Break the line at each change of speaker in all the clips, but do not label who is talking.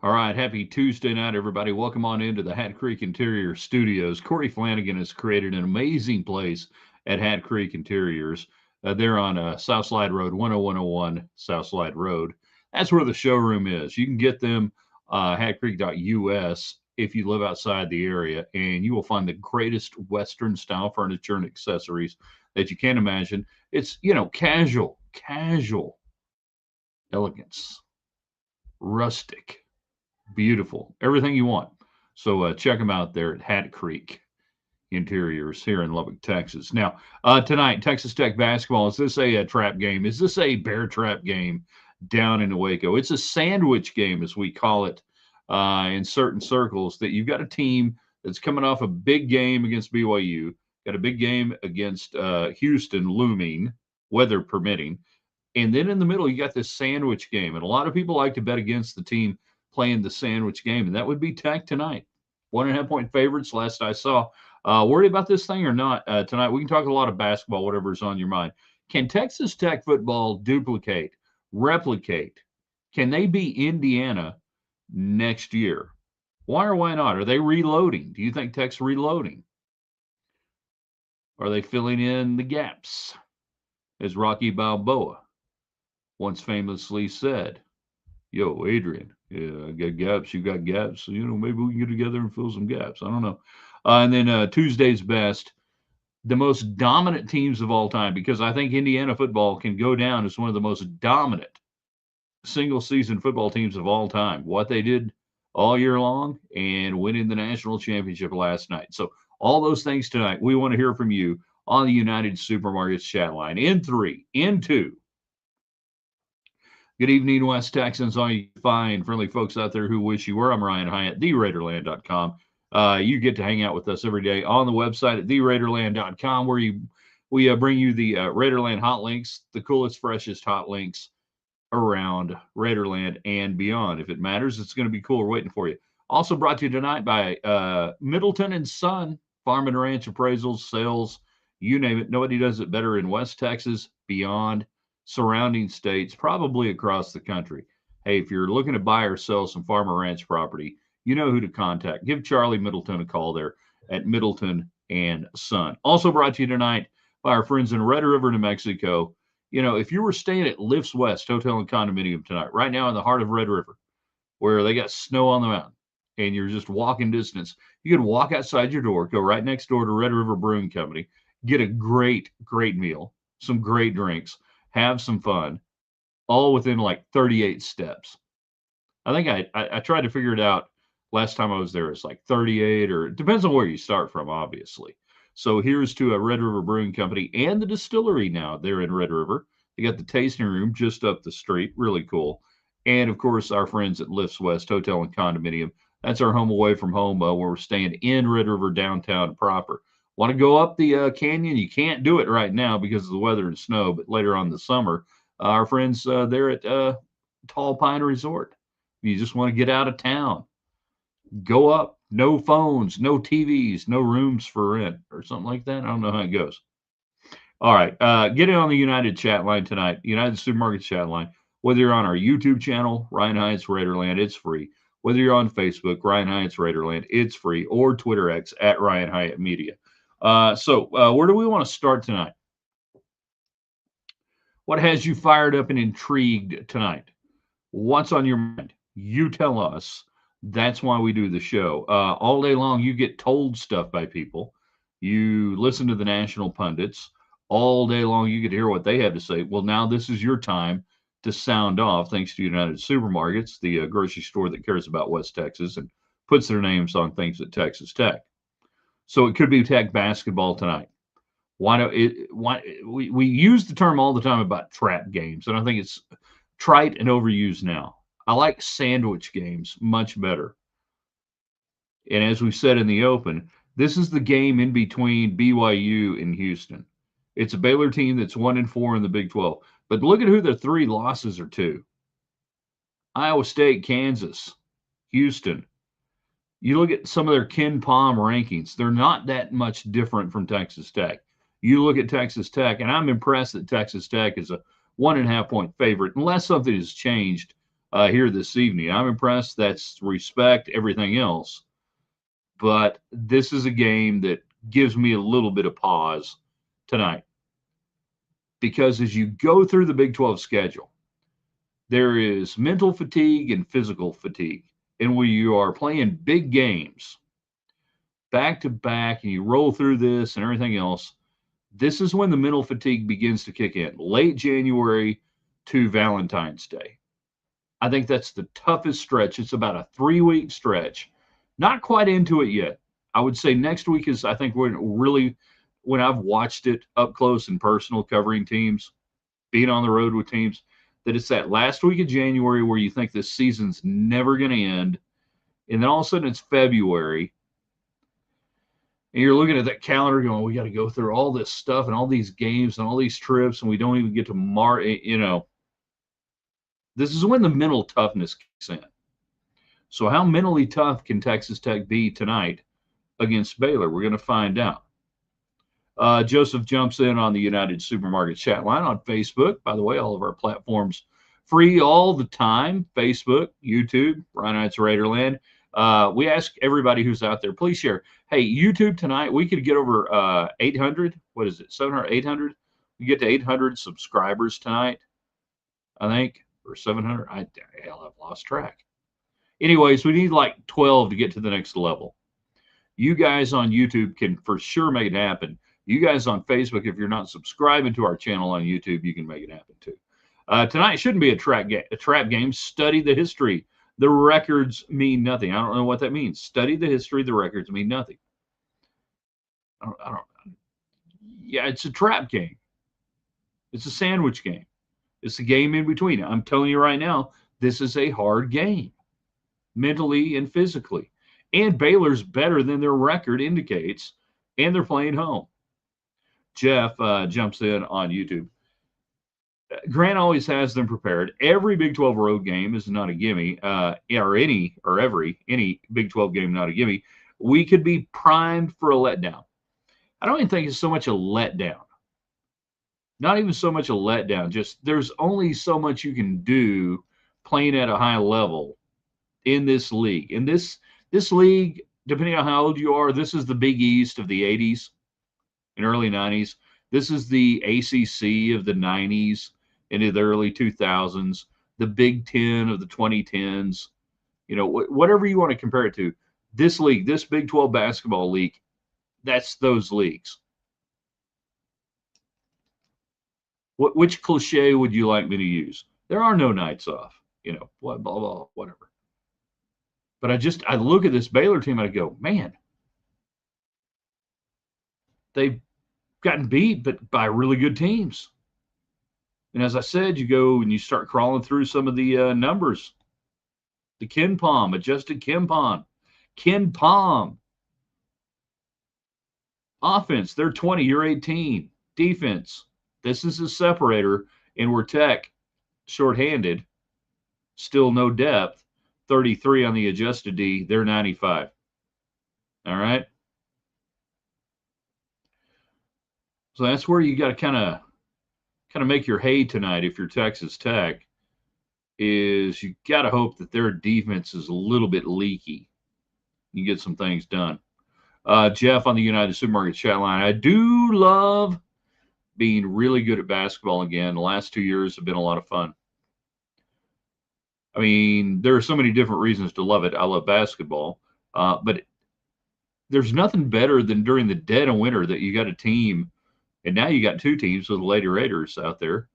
All right, happy Tuesday night, everybody. Welcome on into the Hat Creek Interior Studios. Corey Flanagan has created an amazing place at Hat Creek Interiors. They're on South Slide Road, 10101 South Slide Road. That's where the showroom is. You can get them hatcreek.us if you live outside the area, and you will find the greatest Western style furniture and accessories that you can imagine. It's, casual elegance, rustic, beautiful, everything you want. So check them out there at Hat Creek Interiors here in Lubbock, Texas. Now, tonight, Texas Tech basketball. Is this a trap game? Is this a bear trap game down in Waco? It's a sandwich game, as we call it in certain circles, that you've got a team that's coming off a big game against BYU, got a big game against Houston looming, weather permitting. And then in the middle, you got this sandwich game. And a lot of people like to bet against the team playing the sandwich game, and that would be Tech tonight. 1.5 point favorites, last I saw. Worried about this thing or not tonight? We can talk a lot of basketball, whatever's on your mind. Can Texas Tech football duplicate, replicate? Can they be Indiana next year? Why or why not? Are they reloading? Do you think Tech's reloading? Are they filling in the gaps, as Rocky Balboa once famously said? Yo, Adrian, yeah, I got gaps. You got gaps. So, maybe we can get together and fill some gaps. I don't know. And then Tuesday's best, the most dominant teams of all time, because I think Indiana football can go down as one of the most dominant single season football teams of all time. What they did all year long and winning the national championship last night. So, all those things tonight, we want to hear from you on the United Supermarkets chat line. In three, in two. Good evening, West Texans. All you fine, friendly folks out there who wish you were. I'm Ryan Hyatt, theraiderland.com. You get to hang out with us every day on the website at theraiderland.com, where we bring you the Raiderland hot links, the coolest, freshest hot links around Raiderland and beyond. If it matters, it's going to be cooler waiting for you. Also brought to you tonight by Middleton and Son, Farm and Ranch appraisals, sales, you name it. Nobody does it better in West Texas, beyond, surrounding states, probably across the country. Hey, if you're looking to buy or sell some farm or ranch property, you know who to contact. Give Charlie Middleton a call there at Middleton and Son. Also brought to you tonight by our friends in Red River, New Mexico. If you were staying at Lifts West Hotel and Condominium tonight, right now in the heart of Red River, where they got snow on the mountain, and you're just walking distance, you can walk outside your door, go right next door to Red River Brewing Company, get a great, great meal, some great drinks, have some fun, all within like 38 steps. I think I tried to figure it out last time I was there. It's like 38, or it depends on where you start from, obviously. So here's to a Red River Brewing Company and the distillery now. They're in Red River. They got the tasting room just up the street. Really cool. And of course, our friends at Lifts West Hotel and Condominium. That's our home away from home, where we're staying in Red River downtown proper. Want to go up the canyon? You can't do it right now because of the weather and snow, but later on in the summer, our friends there at Tall Pine Resort. You just want to get out of town, go up. No phones, no TVs, no rooms for rent, or something like that. I don't know how it goes. All right, get in on the United chat line tonight, United Supermarket chat line. Whether you're on our YouTube channel, Ryan Hyatt's Raiderland, it's free. Whether you're on Facebook, Ryan Hyatt's Raiderland, it's free, or Twitter X at Ryan Hyatt Media. So where do we want to start tonight? What has you fired up and intrigued tonight? What's on your mind? You tell us. That's why we do the show. All day long, you get told stuff by people. You listen to the national pundits. All day long, you get to hear what they have to say. Well, now this is your time to sound off, thanks to United Supermarkets, the grocery store that cares about West Texas and puts their names on things at Texas Tech. So it could be Tech basketball tonight. We use the term all the time about trap games, and I think it's trite and overused now. I like sandwich games much better. And as we said in the open, this is the game in between BYU and Houston. It's a Baylor team that's 1-4 in the Big 12. But look at who their three losses are to: Iowa State, Kansas, Houston. You look at some of their Ken Palm rankings, they're not that much different from Texas Tech. You look at Texas Tech, and I'm impressed that Texas Tech is a 1.5 point favorite, unless something has changed here this evening. I'm impressed. That's respect, everything else. But this is a game that gives me a little bit of pause tonight because as you go through the Big 12 schedule, there is mental fatigue and physical fatigue. And when you are playing big games back to back and you roll through this and everything else, this is when the mental fatigue begins to kick in, late January to Valentine's Day. I think that's the toughest stretch. It's about a 3-week stretch. Not quite into it yet. I would say next week is, I think, when I've watched it up close and personal, covering teams, being on the road with teams, that it's that last week of January where you think this season's never going to end. And then all of a sudden it's February. And you're looking at that calendar going, we got to go through all this stuff and all these games and all these trips, and we don't even get to March. This is when the mental toughness kicks in. So how mentally tough can Texas Tech be tonight against Baylor? We're going to find out. Joseph jumps in on the United Supermarket chat line on Facebook. By the way, all of our platforms free all the time. Facebook, YouTube, Ryan Hyatt's Raiderland. We ask everybody who's out there, please share. Hey, YouTube tonight, we could get over 800. What is it, 700, 800? We get to 800 subscribers tonight, I think, or 700. I've lost track. Anyways, we need like 12 to get to the next level. You guys on YouTube can for sure make it happen. You guys on Facebook, if you're not subscribing to our channel on YouTube, you can make it happen too. Tonight shouldn't be a trap game. Study the history. The records mean nothing. I don't know what that means. Study the history. The records mean nothing. Yeah, it's a trap game. It's a sandwich game. It's a game in between. I'm telling you right now, this is a hard game, mentally and physically. And Baylor's better than their record indicates, and they're playing home. Jeff jumps in on YouTube. Grant always has them prepared. Every Big 12 road game is not a gimme, any Big 12 game not a gimme. We could be primed for a letdown. I don't even think it's so much a letdown. Not even so much a letdown. Just there's only so much you can do playing at a high level in this league. In this league, depending on how old you are, this is the Big East of the 80s and early 90s. This is the ACC of the 90s into the early 2000s, the Big Ten of the 2010s. Whatever you want to compare it to, this league, this Big 12 basketball league, that's those leagues. Which cliche would you like me to use? There are no nights off, blah, blah, blah, whatever. But I look at this Baylor team and I go, man, they've gotten beat, but by really good teams. And as I said, you go and you start crawling through some of the numbers. The KenPom, adjusted KenPom. Offense, they're 20, you're 18. Defense, this is a separator, and we're Tech shorthanded, still no depth. 33 on the adjusted D, they're 95. All right. So that's where you got to kind of make your hay tonight if you're Texas Tech, is you got to hope that their defense is a little bit leaky. You get some things done. Jeff on the United Supermarket chat line. I do love being really good at basketball again. The last 2 years have been a lot of fun. I mean, there are so many different reasons to love it. I love basketball, but there's nothing better than during the dead of winter that you got a team, and now you got two teams with the Lady Raiders out there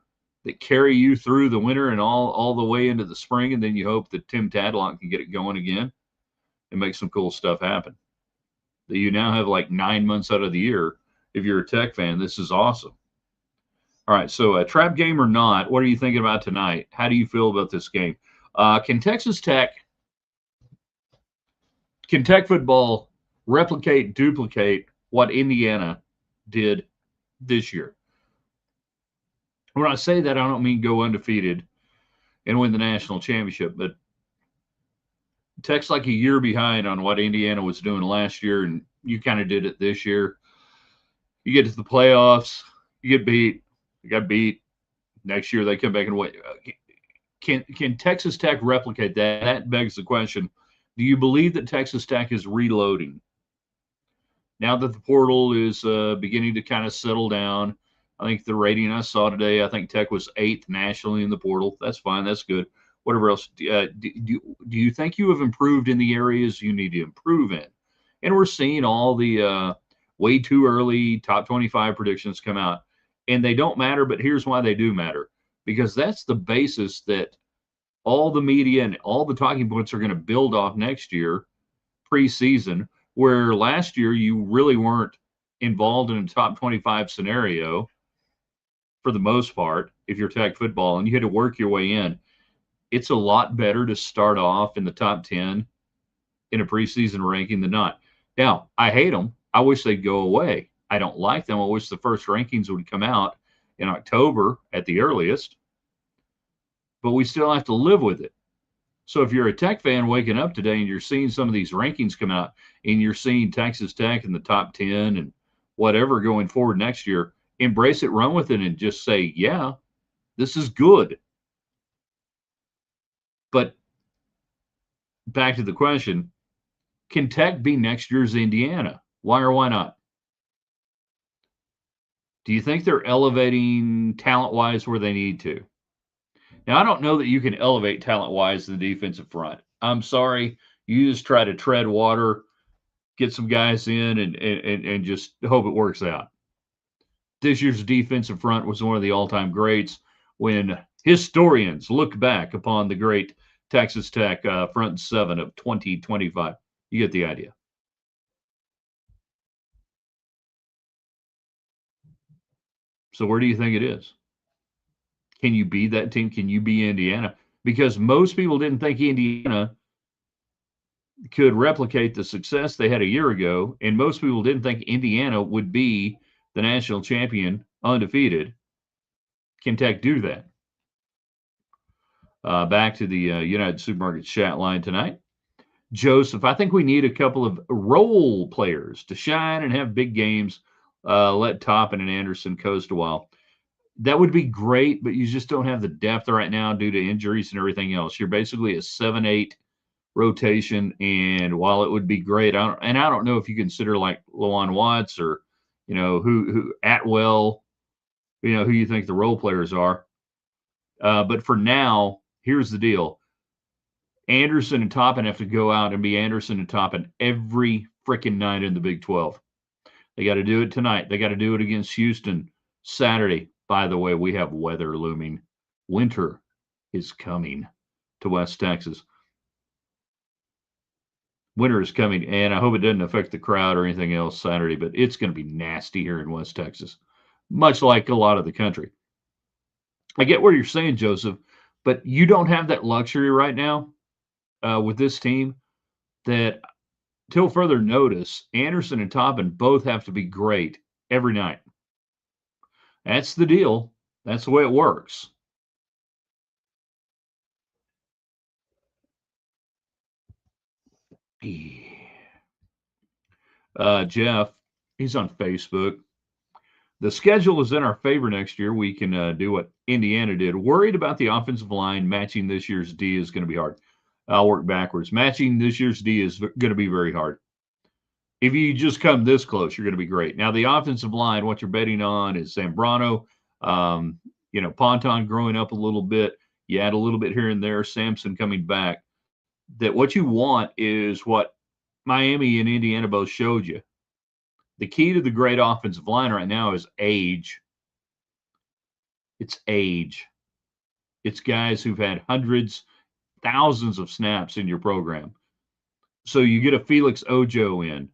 that carry you through the winter and all the way into the spring, and then you hope that Tim Tadlock can get it going again and make some cool stuff happen. That you now have like 9 months out of the year. If you're a Tech fan, this is awesome. All right, so a trap game or not, what are you thinking about tonight? How do you feel about this game? Can Tech football duplicate what Indiana did this year? When I say that, I don't mean go undefeated and win the national championship, but Tech's like a year behind on what Indiana was doing last year, and you kind of did it this year. You get to the playoffs, you get beat, you got beat. Next year they come back and win. Can Texas Tech replicate that? That begs the question. Do you believe that Texas Tech is reloading? Now that the portal is beginning to kind of settle down, I think the rating I saw today, I think Tech was 8th nationally in the portal. That's fine. That's good. Whatever else. Do you think you have improved in the areas you need to improve in? And we're seeing all the way too early top 25 predictions come out. And they don't matter, but here's why they do matter. Because that's the basis that all the media and all the talking points are going to build off next year preseason, where last year you really weren't involved in a top 25 scenario for the most part if you're Tech football and you had to work your way in. It's a lot better to start off in the top 10 in a preseason ranking than not. Now, I hate them. I wish they'd go away. I don't like them. I wish the first rankings would come out in October at the earliest, but we still have to live with it. So if you're a Tech fan waking up today and you're seeing some of these rankings come out and you're seeing Texas Tech in the top 10 and whatever going forward next year, embrace it, run with it, and just say, yeah, this is good. But back to the question, can Tech be next year's Indiana? Why or why not? Do you think they're elevating talent-wise where they need to? Now, I don't know that you can elevate talent-wise the defensive front. I'm sorry. You just try to tread water, get some guys in, and just hope it works out. This year's defensive front was one of the all-time greats when historians look back upon the great Texas Tech front seven of 2025. You get the idea. So where do you think it is? Can you be that team? Can you be Indiana? Because most people didn't think Indiana could replicate the success they had a year ago, and most people didn't think Indiana would be the national champion undefeated. Can Tech do that? Back to the United Supermarkets chat line tonight. Joseph, I think we need a couple of role players to shine and have big games. Let Toppin and Anderson coast a while. That would be great, but you just don't have the depth right now due to injuries and everything else. You're basically a 7-8 rotation, and while it would be great, I don't know if you consider like Lawan Watts or who Atwell, who you think the role players are. But for now, here's the deal: Anderson and Toppin have to go out and be Anderson and Toppin every freaking night in the Big 12. They got to do it tonight. They got to do it against Houston Saturday. By the way, we have weather looming. Winter is coming to West Texas. Winter is coming, and I hope it doesn't affect the crowd or anything else Saturday, but it's going to be nasty here in West Texas, much like a lot of the country. I get what you're saying, Joseph, but you don't have that luxury right now with this team that, till further notice, Anderson and Toppin both have to be great every night. That's the deal. That's the way it works. Jeff, he's on Facebook. The schedule is in our favor next year. We can do what Indiana did. Worried about the offensive line matching this year's D is going to be hard. I'll work backwards. Matching this year's D is going to be very hard. If you just come this close, you're going to be great. Now, the offensive line, what you're betting on is Zambrano, Ponton growing up a little bit. You add a little bit here and there, Sampson coming back. That what you want is what Miami and Indiana both showed you. The key to the great offensive line right now is age. It's age. It's guys who've had hundreds, thousands of snaps in your program. So you get a Felix Ojo in,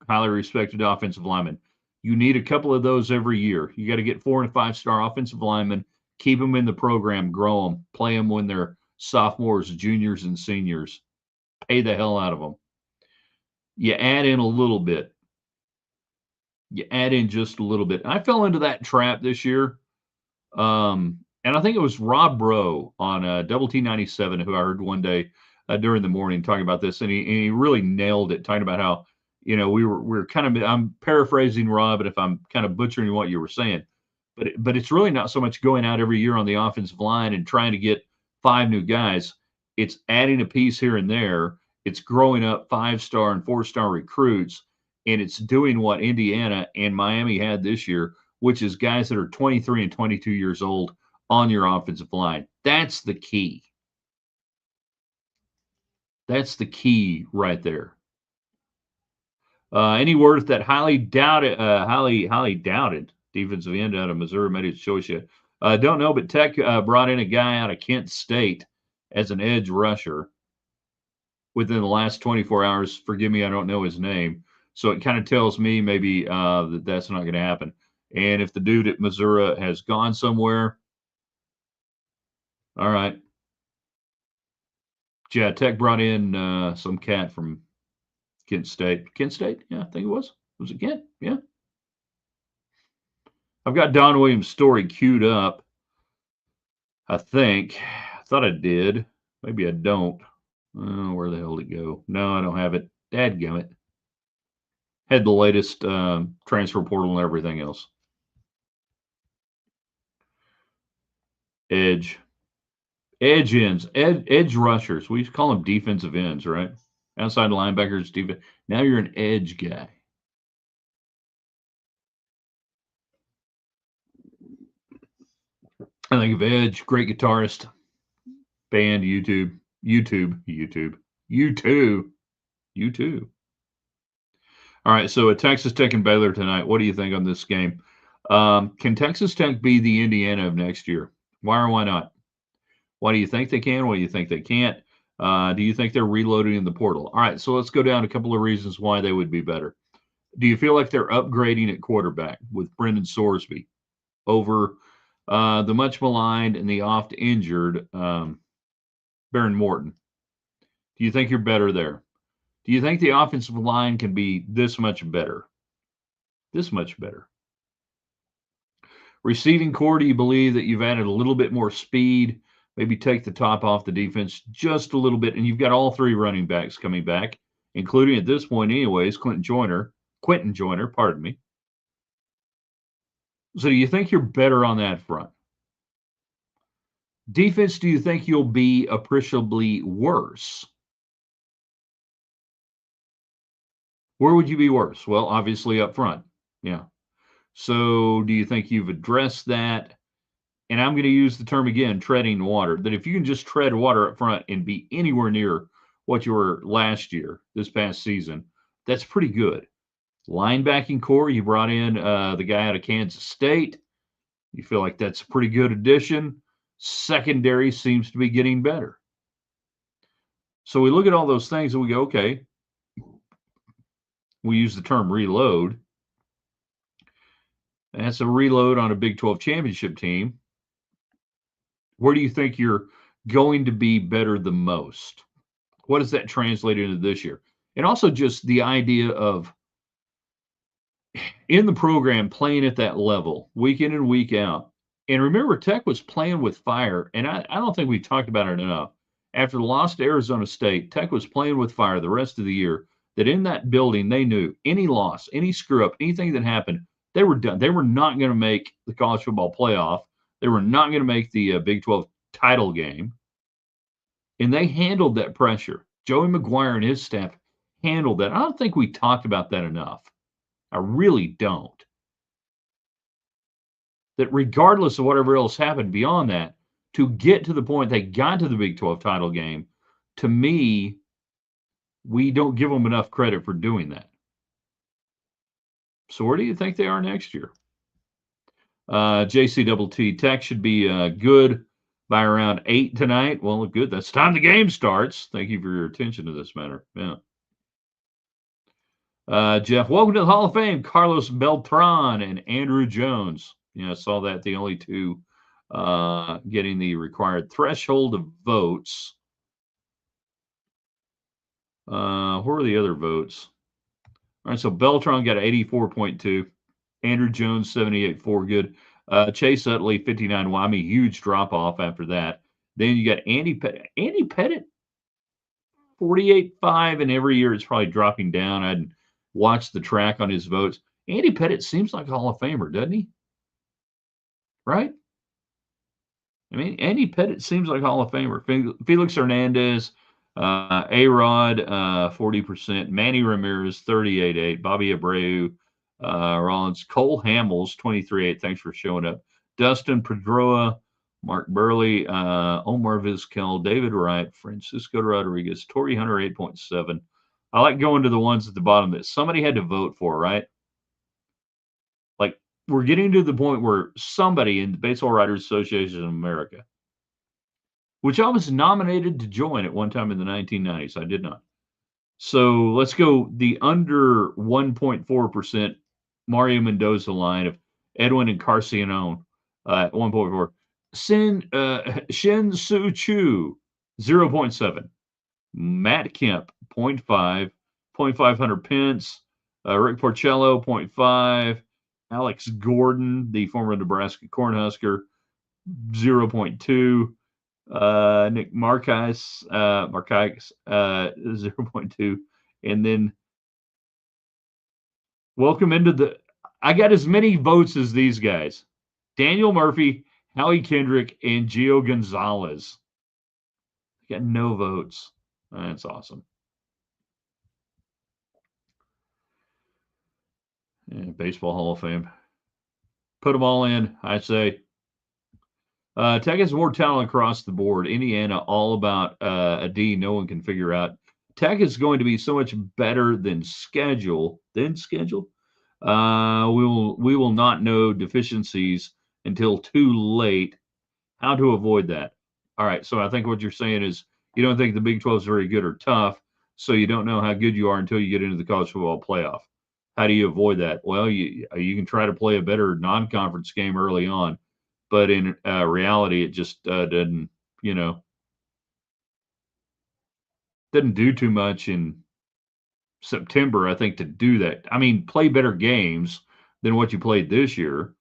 highly respected offensive lineman. You need a couple of those every year. You got to get 4- and 5-star offensive linemen, keep them in the program, grow them, play them when they're sophomores, juniors, and seniors. Pay the hell out of them. You add in a little bit. You add in just a little bit. I fell into that trap this year. And I think it was Rob Rowe on Double T97 who I heard one day during the morning talking about this, and he really nailed it, talking about how we're kind of, I'm paraphrasing Rob, and if I'm kind of butchering what you were saying, but it's really not so much going out every year on the offensive line and trying to get 5 new guys. It's adding a piece here and there. It's growing up 5-star and 4-star recruits, and it's doing what Indiana and Miami had this year, which is guys that are 23 and 22 years old on your offensive line. That's the key. That's the key right there. Any word if that highly doubted defensive end out of Missouri made his choice yet? Don't know, but Tech brought in a guy out of Kent State as an edge rusher within the last 24 hours. Forgive me, I don't know his name. So it kind of tells me maybe that's not going to happen. And if the dude at Missouri has gone somewhere, all right. Yeah, Tech brought in some cat from Kent State. Kent State? Yeah, I think it was. Was it Kent? Yeah. I've got Don Williams' story queued up. I think. I thought I did. Maybe I don't. Oh, where the hell did it go? No, I don't have it. Dadgummit. Had the latest transfer portal and everything else. Edge ends, edge rushers. We used to call them defensive ends, right? Outside linebackers, defense. Now you're an edge guy. I think of Edge, great guitarist, band, YouTube. All right, so at Texas Tech and Baylor tonight, what do you think on this game? Can Texas Tech be the Indiana of next year? Why or why not? Why do you think they can? What do you think they can't? Do you think they're reloading in the portal? All right, so let's go down a couple of reasons why they would be better. Do you feel like they're upgrading at quarterback with Brendan Sorsby over the much maligned and the oft injured Baron Morton? Do you think you're better there? Do you think the offensive line can be this much better? This much better. Receiving core, do you believe that you've added a little bit more speed? Maybe take the top off the defense just a little bit, and you've got all 3 running backs coming back, including at this point, anyways, Quentin Joyner, pardon me. So do you think you're better on that front? Defense, do you think you'll be appreciably worse? Where would you be worse? Well, obviously up front. Yeah. So do you think you've addressed that? And I'm going to use the term again, treading water, that if you can just tread water up front and be anywhere near what you were last year, this past season, that's pretty good. Linebacking core, you brought in the guy out of Kansas State. You feel like that's a pretty good addition. Secondary seems to be getting better. So we look at all those things and we go, okay, we use the term reload. That's a reload on a Big 12 championship team. Where do you think you're going to be better the most? What does that translate into this year? And also just the idea of in the program playing at that level, week in and week out. And remember, Tech was playing with fire, and I don't think we talked about it enough. After the loss to Arizona State, Tech was playing with fire the rest of the year, that in that building, they knew any loss, any screw-up, anything that happened, they were done. They were not going to make the college football playoff. They were not going to make the Big 12 title game. And they handled that pressure. Joey McGuire and his staff handled that. I don't think we talked about that enough. I really don't. That regardless of whatever else happened beyond that, to get to the point they got to the Big 12 title game, to me, we don't give them enough credit for doing that. So where do you think they are next year? JCTT Tech should be good by around 8 tonight. Well, good. That's time the game starts. Thank you for your attention to this matter. Yeah. Jeff, welcome to the Hall of Fame. Carlos Beltran and Andrew Jones. Yeah, I saw that. The only 2 getting the required threshold of votes. Who are the other votes? All right, so Beltran got 84.2. Andrew Jones, 78.4. Good. Chase Utley, 59. Well, I mean, huge drop-off after that. Then you got Andy Pettit. Andy Pettit, 48.5, and every year it's probably dropping down. I'd watch the track on his votes. Andy Pettit seems like a Hall of Famer, doesn't he? Right? I mean, Andy Pettit seems like Hall of Famer. Felix Hernandez, A-Rod, 40%. Manny Ramirez, 38.8. Bobby Abreu, Rollins. Cole Hamels, 23.8. Thanks for showing up. Dustin Pedroia, Mark Burley, Omar Vizquel, David Wright, Francisco Rodriguez, Torrey Hunter, 8.7. I like going to the ones at the bottom that somebody had to vote for, right? Like, we're getting to the point where somebody in the Baseball Writers Association of America, which I was nominated to join at one time in the 1990s. I did not. So let's go the under 1.4% Mario Mendoza line of Edwin and Carcianone at 1.4. Shin Su Chu, 0.7. Matt Kemp, 0.5. 0.5 Hunter Pence. Rick Porcello, 0.5. Alex Gordon, the former Nebraska Cornhusker, 0.2. Nick Markakis, 0.2. And then welcome into the. I got as many votes as these guys: Daniel Murphy, Howie Kendrick, and Gio Gonzalez. Got no votes. That's awesome. Yeah, Baseball Hall of Fame. Put them all in, I say. Tech has more talent across the board. Indiana, all about a D no one can figure out. Tech is going to be so much better than schedule. We will not know deficiencies until too late. How to avoid that? All right. So I think what you're saying is you don't think the Big 12 is very good or tough, so you don't know how good you are until you get into the college football playoff. How do you avoid that? Well, you can try to play a better non-conference game early on, but in reality, it just doesn't doesn't do too much in September. I think to do that. I mean, play better games than what you played this year.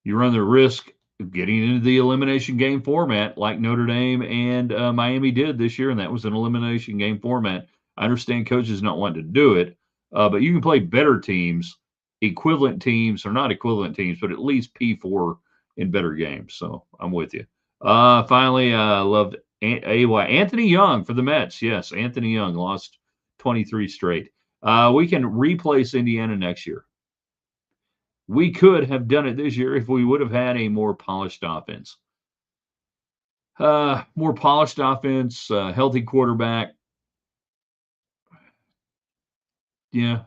You run the risk of getting into the elimination game format like Notre Dame and Miami did this year, and that was an elimination game format. I understand coaches not wanting to do it, but you can play better teams, equivalent teams, or not equivalent teams, but at least P4 in better games. So I'm with you. Finally, loved AY Anthony Young for the Mets. Yes, Anthony Young lost 23 straight. We can replace Indiana next year. We could have done it this year if we would have had a more polished offense. More polished offense, healthy quarterback. Yeah.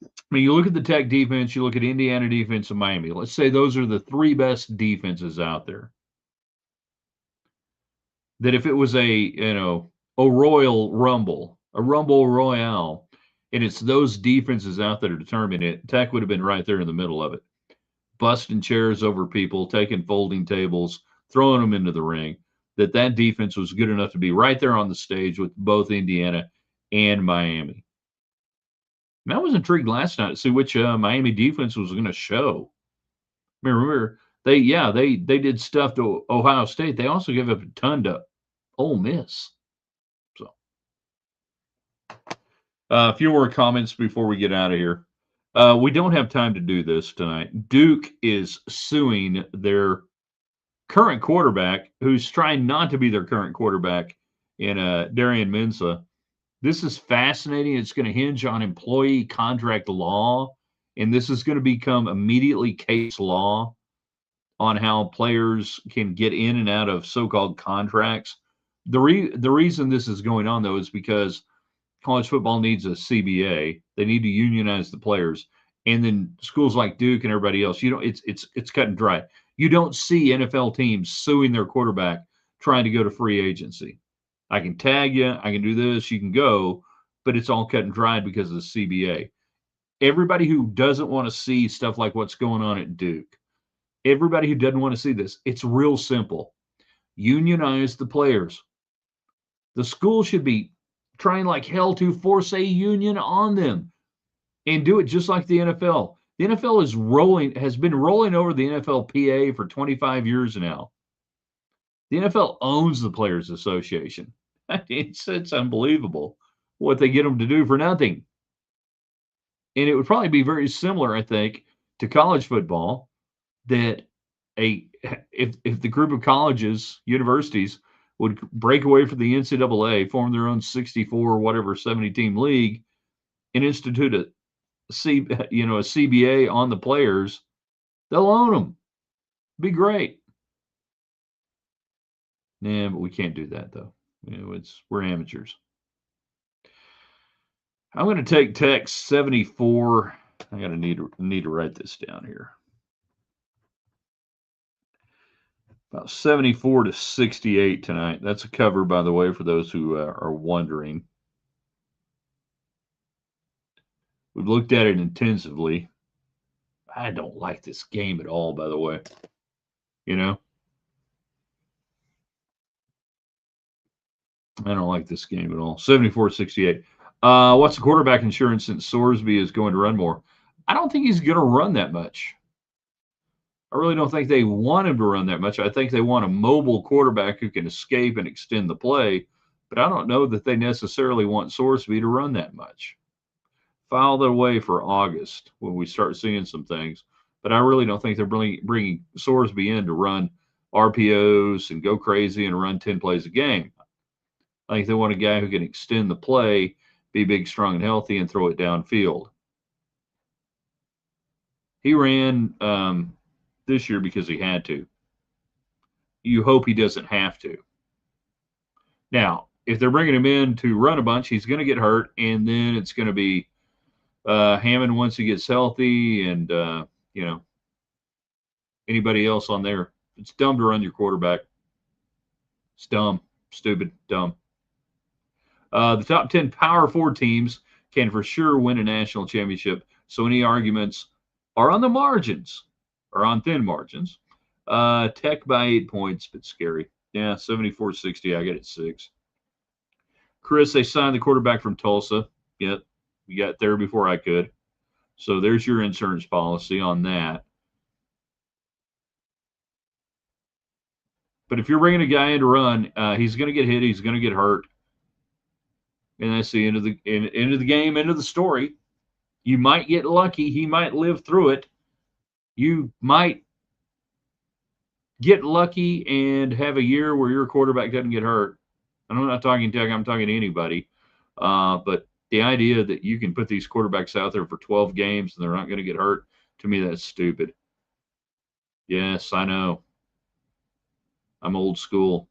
I mean, you look at the Tech defense, you look at Indiana defense and Miami. Let's say those are the three best defenses out there. That if it was a Royal Rumble, a Rumble Royale, and it's those defenses out there to determine it, Tech would have been right there in the middle of it. Busting chairs over people, taking folding tables, throwing them into the ring, that defense was good enough to be right there on the stage with both Indiana and Miami. And I was intrigued last night to see which Miami defense was going to show. I mean, remember, they did stuff to Ohio State. They also gave up a ton to Ole Miss. So, a few more comments before we get out of here. We don't have time to do this tonight. Duke is suing their current quarterback, who's trying not to be their current quarterback in Darian Mensah. This is fascinating. It's going to hinge on employee contract law, and this is going to become immediately case law on how players can get in and out of so-called contracts. The reason this is going on, though, is because college football needs a CBA. They need to unionize the players, and then schools like Duke and everybody else, it's cut and dry. You don't see NFL teams suing their quarterback trying to go to free agency. I can tag you, I can do this, you can go, but it's all cut and dried because of the CBA. Everybody who doesn't want to see stuff like what's going on at Duke, everybody who doesn't want to see this, it's real simple. Unionize the players. The school should be trying like hell to force a union on them and do it just like the NFL. The NFL has been rolling over the NFLPA for 25 years now. The NFL owns the Players Association. It's unbelievable what they get them to do for nothing. And it would probably be very similar, I think, to college football that a if the group of colleges, universities would break away from the NCAA, form their own 64 whatever 70 team league, and institute a CBA on the players, they'll own them. Be great. Yeah, but we can't do that though. We're amateurs. I'm going to take text 74. I gotta need to write this down here. About 74 to 68 tonight. That's a cover, by the way, for those who are wondering. We've looked at it intensively. I don't like this game at all, by the way. You know, I don't like this game at all. 74-68. What's the quarterback insurance since Sorsby is going to run more? I don't think he's going to run that much. I really don't think they want him to run that much. I think they want a mobile quarterback who can escape and extend the play, but I don't know that they necessarily want Sorsby to run that much. File that away for August when we start seeing some things, but I really don't think they're bringing Sorsby in to run RPOs and go crazy and run 10 plays a game. I think they want a guy who can extend the play, be big, strong, and healthy, and throw it downfield. He ran this year because he had to. You hope he doesn't have to. Now, if they're bringing him in to run a bunch, he's going to get hurt, and then it's going to be Hammond once he gets healthy, and anybody else on there. It's dumb to run your quarterback. It's dumb, stupid, dumb. The top 10 Power 4 teams can for sure win a national championship. So any arguments are on the margins, or on thin margins. Tech by 8 points, but scary. Yeah, 74-60. I get it 6. Chris, they signed the quarterback from Tulsa. Yep, you got there before I could. So there's your insurance policy on that. But if you're bringing a guy in to run, he's going to get hit. He's going to get hurt. And that's the end of the game, end of the story. You might get lucky. He might live through it. You might get lucky and have a year where your quarterback doesn't get hurt. And I'm not talking Tech. I'm talking to anybody. But the idea that you can put these quarterbacks out there for 12 games and they're not going to get hurt, to me, that's stupid. Yes, I know. I'm old school.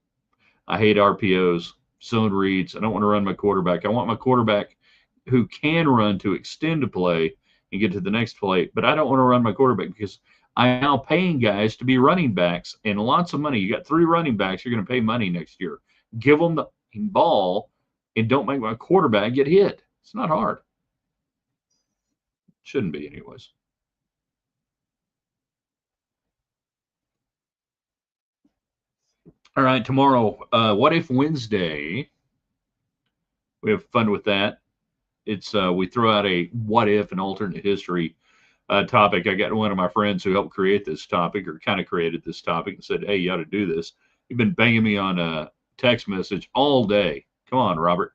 I hate RPOs, zone reads. I don't want to run my quarterback. I want my quarterback who can run to extend a play and get to the next play. But I don't want to run my quarterback because I'm now paying guys to be running backs and lots of money. You got 3 running backs. You're going to pay money next year. Give them the ball and don't make my quarterback get hit. It's not hard. Shouldn't be anyways. All right, tomorrow, What If Wednesday? We have fun with that. It's we throw out a what if, an alternate history topic. I got one of my friends who helped create this topic, or kind of created this topic, and said, "Hey, you ought to do this." You've been banging me on a text message all day. Come on, Robert,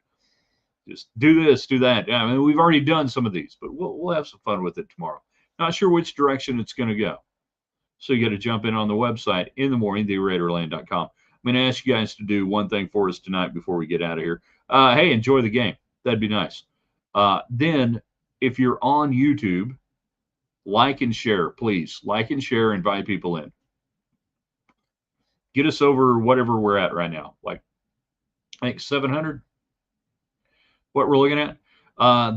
just do this, do that. I mean, we've already done some of these, but we'll have some fun with it tomorrow. Not sure which direction it's going to go, so you got to jump in on the website in the morning, theraiderland.com. I'm going to ask you guys to do one thing for us tonight before we get out of here. Hey, enjoy the game. That'd be nice. Then, if you're on YouTube, like and share, please. Like and share, invite people in. Get us over whatever we're at right now. Like, I think 700, what we're looking at.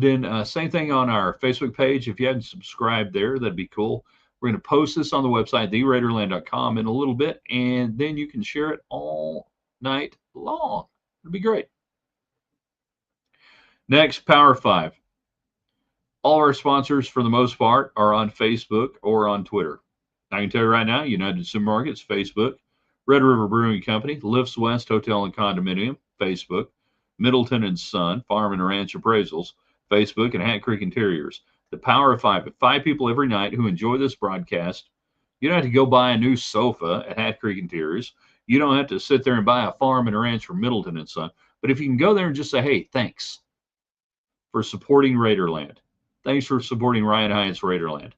Then same thing on our Facebook page. If you hadn't subscribed there, that'd be cool. We're going to post this on the website, theraiderland.com, in a little bit, and then you can share it all night long. It'd be great. Next, Power 5. All our sponsors, for the most part, are on Facebook or on Twitter. I can tell you right now, United Supermarkets, Facebook. Red River Brewing Company, Lifts West Hotel and Condominium, Facebook. Middleton and Son, Farm and Ranch Appraisals, Facebook, and Hat Creek Interiors. The Power of 5. 5 people every night who enjoy this broadcast. You don't have to go buy a new sofa at Hat Creek Interiors. You don't have to sit there and buy a farm and a ranch from Middleton and Son. But if you can go there and just say, hey, thanks for supporting Raiderland. Thanks for supporting Ryan Hyatt's Raiderland.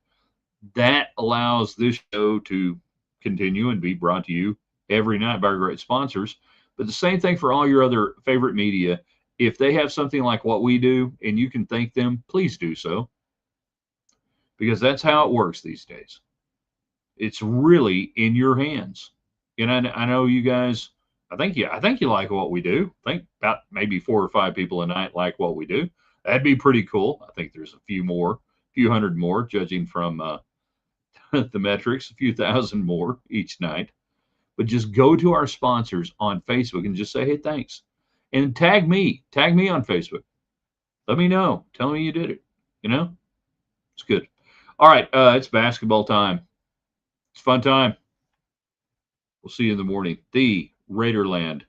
That allows this show to continue and be brought to you every night by our great sponsors. But the same thing for all your other favorite media. If they have something like what we do and you can thank them, please do so, because that's how it works these days. It's really in your hands. And I know you guys. I think you like what we do. I think about maybe 4 or 5 people a night like what we do. That'd be pretty cool. I think there's a few hundred more, judging from the metrics, a few thousand more each night. But just go to our sponsors on Facebook and just say, hey, thanks. And tag me on Facebook. Let me know. Tell me you did it. It's good. All right. It's basketball time. It's fun time. We'll see you in the morning. TheRaiderland.com.